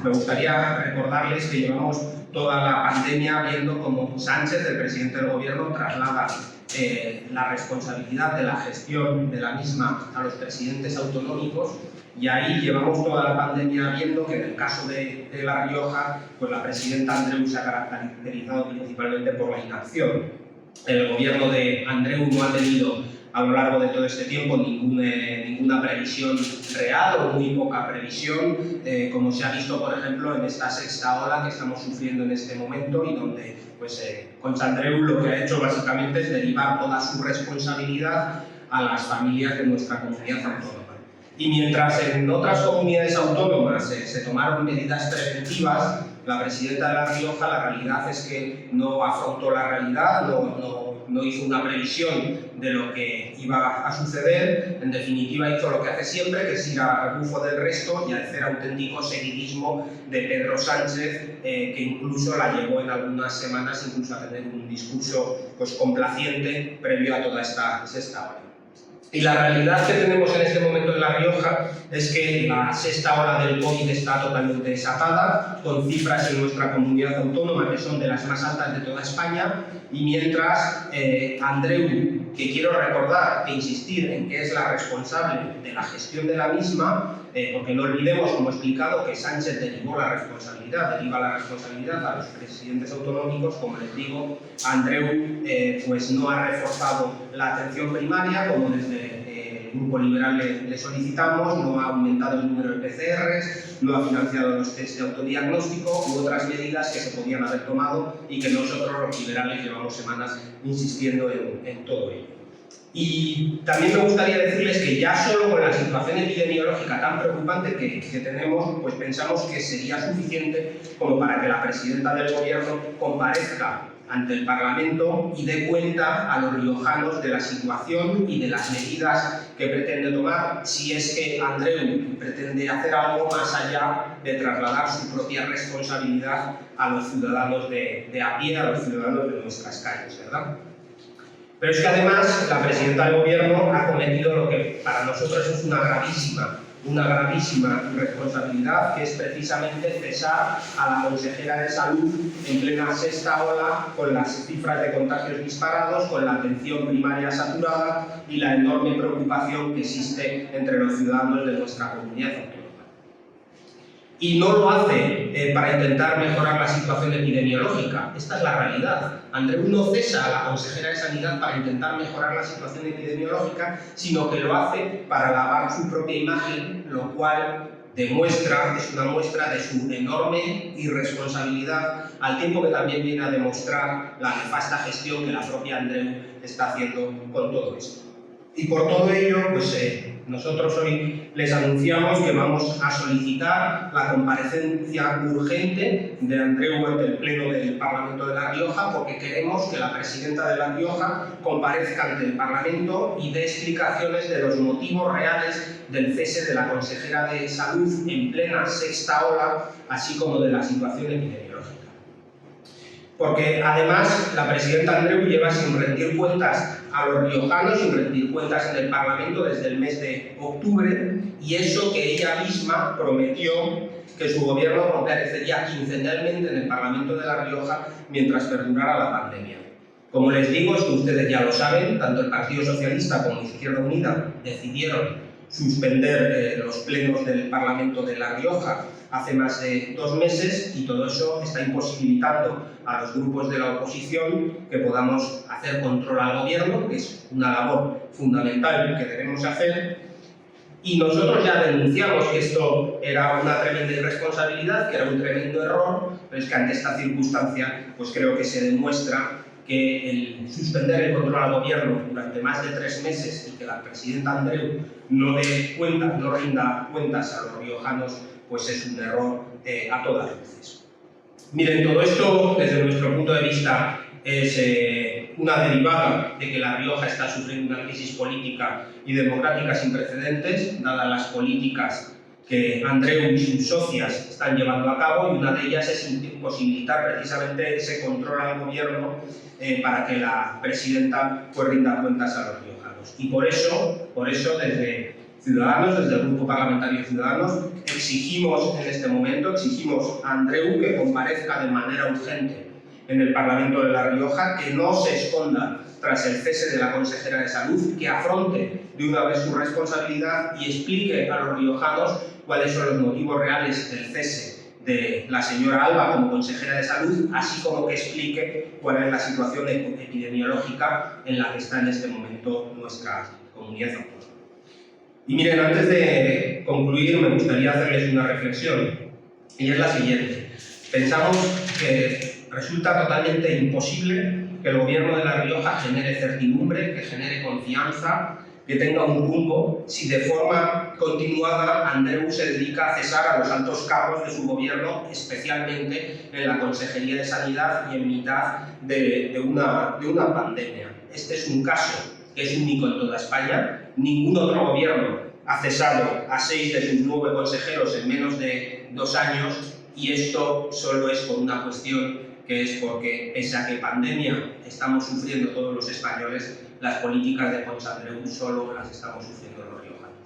Me gustaría recordarles que llevamos toda la pandemia viendo cómo Sánchez, el presidente del gobierno, traslada la responsabilidad de la gestión de la misma a los presidentes autonómicos, y ahí llevamos toda la pandemia viendo que en el caso de La Rioja, pues la presidenta Andreu se ha caracterizado principalmente por la inacción. El gobierno de Andreu no ha tenido a lo largo de todo este tiempo ninguna previsión real o muy poca previsión, como se ha visto, por ejemplo, en esta sexta ola que estamos sufriendo en este momento, y donde Concha Andreu lo que ha hecho básicamente es derivar toda su responsabilidad a las familias de nuestra comunidad autónoma. Y mientras en otras comunidades autónomas se tomaron medidas preventivas, la presidenta de La Rioja, la realidad es que no afrontó la realidad, no hizo una previsión de lo que iba a suceder. En definitiva, hizo lo que hace siempre, que es ir a rebufo del resto y hacer auténtico seguidismo de Pedro Sánchez, que incluso la llevó en algunas semanas incluso a tener un discurso complaciente previo a toda esta sexta ola. Y la realidad que tenemos en este momento en La Rioja es que la sexta ola del COVID está totalmente desatada, con cifras en nuestra comunidad autónoma que son de las más altas de toda España, y mientras Andreu, que quiero recordar e insistir en que es la responsable de la gestión de la misma, porque no olvidemos, como he explicado, que Sánchez deriva la responsabilidad a los presidentes autonómicos. Como les digo, Andreu no ha reforzado la atención primaria, como desde el Grupo Liberal le solicitamos, no ha aumentado el número de PCRs, no ha financiado los test de autodiagnóstico u otras medidas que se podían haber tomado y que nosotros los liberales llevamos semanas insistiendo en todo ello. Y también me gustaría decirles que ya solo con la situación epidemiológica tan preocupante que tenemos, pues pensamos que sería suficiente como para que la presidenta del gobierno comparezca ante el Parlamento y dé cuenta a los riojanos de la situación y de las medidas que pretende tomar, si es que Andreu pretende hacer algo más allá de trasladar su propia responsabilidad a los ciudadanos de a pie, a los ciudadanos de nuestras calles, ¿verdad? Pero es que además la presidenta del gobierno ha cometido lo que para nosotros es una gravísima irresponsabilidad, que es precisamente cesar a la consejera de Salud en plena sexta ola, con las cifras de contagios disparados, con la atención primaria saturada y la enorme preocupación que existe entre los ciudadanos de nuestra comunidad autónoma. Y no lo hace para intentar mejorar la situación epidemiológica. Esta es la realidad. Andreu no cesa a la consejera de Sanidad para intentar mejorar la situación epidemiológica, sino que lo hace para lavar su propia imagen, lo cual es una muestra de su enorme irresponsabilidad, al tiempo que también viene a demostrar la nefasta gestión que la propia Andreu está haciendo con todo esto. Y por todo ello, nosotros hoy les anunciamos que vamos a solicitar la comparecencia urgente de Andreu ante el Pleno del Parlamento de La Rioja, porque queremos que la presidenta de La Rioja comparezca ante el Parlamento y dé explicaciones de los motivos reales del cese de la consejera de Salud en plena sexta ola, así como de la situación epidemiológica. Porque además la presidenta Andreu lleva sin rendir cuentas a los riojanos, sin rendir cuentas en el Parlamento desde el mes de octubre, y eso que ella misma prometió que su gobierno comparecería quincenalmente en el Parlamento de La Rioja mientras perdurara la pandemia. Como les digo, es que ustedes ya lo saben, tanto el Partido Socialista como Izquierda Unida decidieron suspender los plenos del Parlamento de La Rioja hace más de 2 meses, y todo eso está imposibilitando a los grupos de la oposición que podamos hacer control al gobierno, que es una labor fundamental que debemos hacer. Y nosotros ya denunciamos que esto era una tremenda irresponsabilidad, que era un tremendo error, pero es que ante esta circunstancia creo que se demuestra que el suspender el control al gobierno durante más de 3 meses y que la presidenta Andreu no rinda cuentas a los riojanos, es un error a todas luces. Miren, todo esto desde nuestro punto de vista es una derivada de que La Rioja está sufriendo una crisis política y democrática sin precedentes, dadas las políticas que Andreu y sus socias están llevando a cabo, y una de ellas es imposibilitar precisamente ese control al gobierno para que la presidenta rinda cuentas a los riojanos. Y por eso desde Ciudadanos, desde el Grupo Parlamentario Ciudadanos, exigimos en este momento, exigimos a Andreu que comparezca de manera urgente en el Parlamento de La Rioja, que no se esconda tras el cese de la consejera de Salud, que afronte de una vez su responsabilidad y explique a los riojanos cuáles son los motivos reales del cese de la señora Alba como consejera de Salud, así como que explique cuál es la situación epidemiológica en la que está en este momento nuestra comunidad autónoma. Y miren, antes de concluir, me gustaría hacerles una reflexión, y es la siguiente. Pensamos que resulta totalmente imposible que el Gobierno de La Rioja genere certidumbre, que genere confianza, que tenga un rumbo, si de forma continuada Andreu se dedica a cesar a los altos cargos de su gobierno, especialmente en la Consejería de Sanidad y en mitad de una pandemia. Este es un caso que es único en toda España. Ningún otro gobierno ha cesado a 6 de sus 9 consejeros en menos de 2 años, y esto solo es por una cuestión, que es porque, pese a que pandemia estamos sufriendo todos los españoles, las políticas de Pons Andreu solo las estamos sufriendo los riojanos.